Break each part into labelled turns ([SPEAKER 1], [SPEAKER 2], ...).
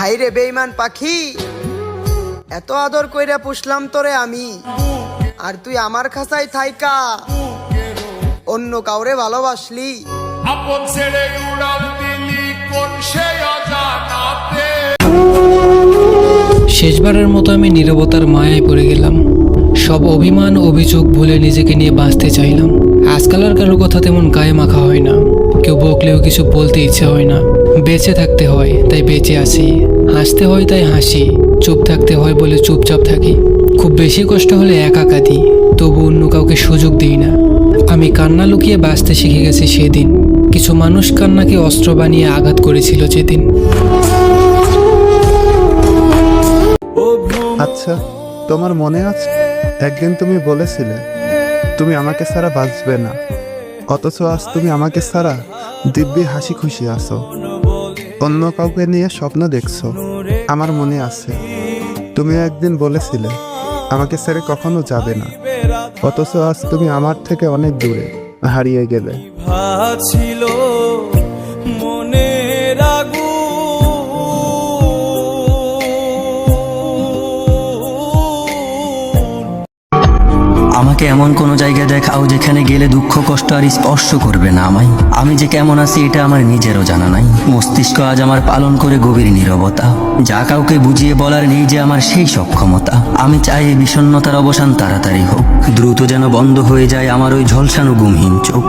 [SPEAKER 1] হাইরে বেঈমান পাখি, এত আদর কইরা পুষলাম তোরে আমি, আর তুই আমার খাঁচায় থাইকা অন্য কাউরে ভালোবাসলি।
[SPEAKER 2] আপন ছেড়ে উড়াল দিলি কোন সে অজানাতে।
[SPEAKER 3] শেষবারের মতো আমি নীরবতার মায়ায় পড়ে গেলাম। সব অভিমান অভিযোগ ভুলে নিজেকে নিয়ে বাঁচতে চাইলাম। আজকাল আর কারোর কথা তেমন গায়ে মাখা হয় না, কেউ বকলেও কিছু বলতে ইচ্ছে হয় না। বেঁচে থাকতে হয় তাই বেঁচে আছি, হাসতে হয় তাই হাসি, চুপ থাকতে হয় বলে চুপচাপ থাকি। খুব বেশি কষ্ট হলে একা কাঁদি, তবু অন্য কাউকে সুযোগ দিই না। আমি কান্না লুকিয়ে বাঁচতে শিখে গেছি সেদিন। কিছু মানুষ কান্নাকে অস্ত্র বানিয়ে আঘাত করেছিল যেদিন।
[SPEAKER 4] আচ্ছা, তোমার মনে আছে একদিন তুমি বলেছিলে তুমি আমাকে ছাড়া বাঁচবে না, অথচ আজ তুমি আমাকে ছাড়া দিব্যি হাসি খুশি আছো, অন্য কাউকে নিয়ে স্বপ্ন দেখছো। আমার মনে আছে তুমি একদিন বলেছিলে আমাকে ছেড়ে কখনো যাবে না, অথচ আজ তুমি আমার থেকে অনেক দূরে হারিয়ে গেলে।
[SPEAKER 5] ছিল মনের আগুন,
[SPEAKER 6] আমাকে এমন কোনো জায়গায় দেখাও যেখানে গেলে দুঃখ কষ্ট আর স্পর্শ করবে না আমায়। আমি যে কেমন আছি এটা আমার নিজেরও জানা নাই। মস্তিষ্ক আজ আমার পালন করে গভীর নীরবতা, যা কাউকে বুঝিয়ে বলার নেই যে আমার সেই সক্ষমতা। আমি চাই এই বিষণ্ণতার অবসান তাড়াতাড়ি হোক, দ্রুত যেন বন্ধ হয়ে যায় আমার ওই ঝলসানো গুমহীন চোখ।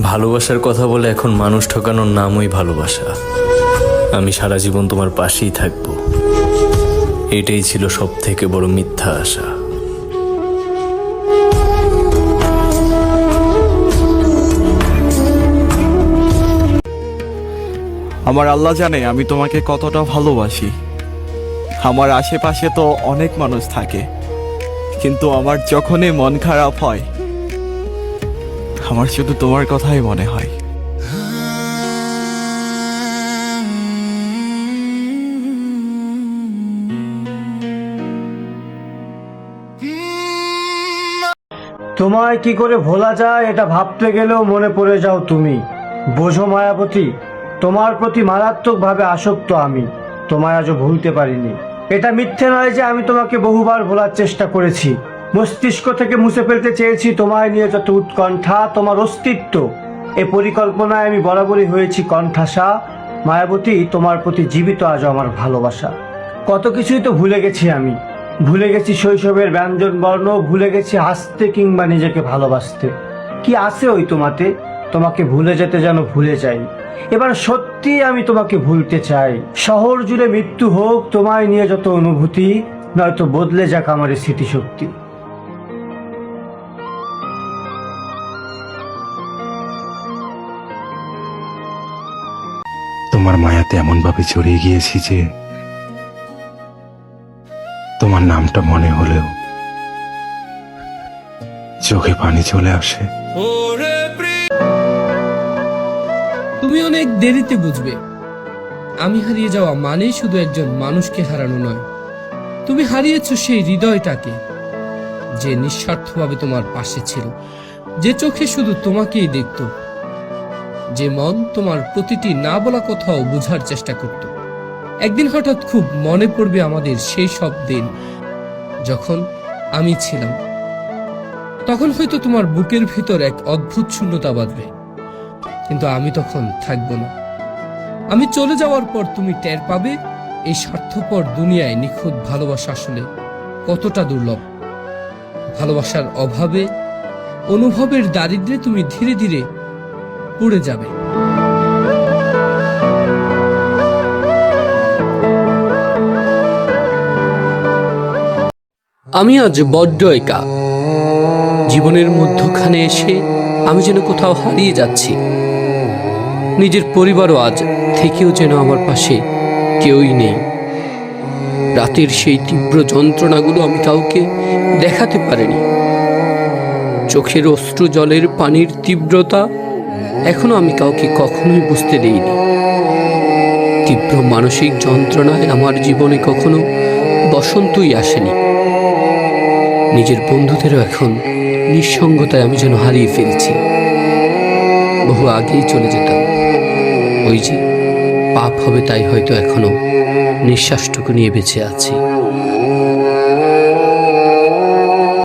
[SPEAKER 7] ভালোবাসার কথা বলে এখন মানুষ ঠকানোর নামই ভালোবাসা। আমি সারা জীবন তোমার পাশেই থাকবো, এটাই ছিল সব থেকে বড় মিথ্যা আশা।
[SPEAKER 5] আমার আল্লাহ জানে আমি তোমাকে কতটা ভালোবাসি। আমার আশেপাশে তো অনেক মানুষ থাকে, কিন্তু আমার যখনই মন খারাপ হয় আমার শুধু তোমার কথাই মনে হয়।
[SPEAKER 8] তোমায় কি করে ভোলা যায় এটা ভাবতে গেলেও মনে পড়ে যাও তুমি। বোঝো মায়াবতী, তোমার প্রতি মারাত্মকভাবে আসক্ত আমি, তোমায় আজও ভুলতে পারিনি। এটা মিথ্যে নয় যে আমি তোমাকে বহুবার ভোলার চেষ্টা করেছি, মস্তিষ্ক থেকে মুছে ফেলতে চেয়েছি তোমায় নিয়ে যত উৎকণ্ঠা, তোমার অস্তিত্ব। এ পরিকল্পনায় আমি বরাবরই হয়েছি কণ্ঠাসা। মায়াবতী, তোমার প্রতি জীবিত আজও আমার ভালোবাসা। কত কিছুই তো ভুলে গেছি আমি, ভুলে গেছি শৈশবের ব্যঞ্জন বর্ণ, ভুলে গেছি হাসতে কিংবা নিজেকে ভালোবাসতে। কি আছে ওই তোমাতে, তোমাকে ভুলে যেতে যেন ভুলে যাই। এবার সত্যি আমি তোমাকে ভুলতে চাই। শহর জুড়ে মৃত্যু হোক, তোমায় নিয়ে যত অনুভূতি, নয়তো বদলে যাক আমার স্মৃতিশক্তি।
[SPEAKER 9] তোমার মায়াতে এমনভাবে জড়িয়ে গিয়েছি যে তোমার নামটা মনে হলেও চোখে পানি চলে আসে।
[SPEAKER 3] তুমি অনেক দেরিতে বুঝবে, আমি হারিয়ে যাওয়া মানেই শুধু একজন মানুষকে হারানো নয়। তুমি হারিয়েছো সেই হৃদয়টাকে, যে নিঃস্বার্থভাবে তোমার পাশে ছিল, যে চোখে শুধু তোমাকেই দেখত, যে মন তোমার প্রতিটি না বলা কথাও বুঝার চেষ্টা করত। একদিন হঠাৎ খুব মনে পড়বে আমাদের সেই সব দিন যখন আমি ছিলাম। তখন হয়তো তোমার বুকের ভিতর এক অদ্ভুত শূন্যতা বাঁধবে, কিন্তু আমি তখন থাকবো না। আমি চলে যাওয়ার পর তুমি টের পাবে এই স্বার্থপর দুনিয়ায় নিখুঁত ভালোবাসা আসলে কতটা দুর্লভ। ভালোবাসার অভাবে, অনুভবের দারিদ্র্যে তুমি ধীরে ধীরে পুড়ে যাবে। আমি আজ বড্ড একা। জীবনের মধ্যখানে এসে আমি যেন কোথাও হারিয়ে যাচ্ছি। নিজের পরিবারও আজ থেকেও যেন আমার পাশে কেউই নেই। রাতের সেই তীব্র যন্ত্রণাগুলো আমি কাউকে দেখাতে পারিনি। চোখের অশ্রু জলের পানির তীব্রতা এখনো আমি কাউকে কখনোই বুঝতে দেইনি। তীব্র মানসিক যন্ত্রণায় আমার জীবনে কখনো বসন্তই আসেনি। নিজের বন্ধুদেরও এখন নিঃসঙ্গতায় আমি যেন হারিয়ে ফেলছি। বহু আগেই চলে যেতাম, ওই যে পাপ হবে তাই হয়তো এখনো নিঃশ্বাসটুকু নিয়ে বেঁচে আছি।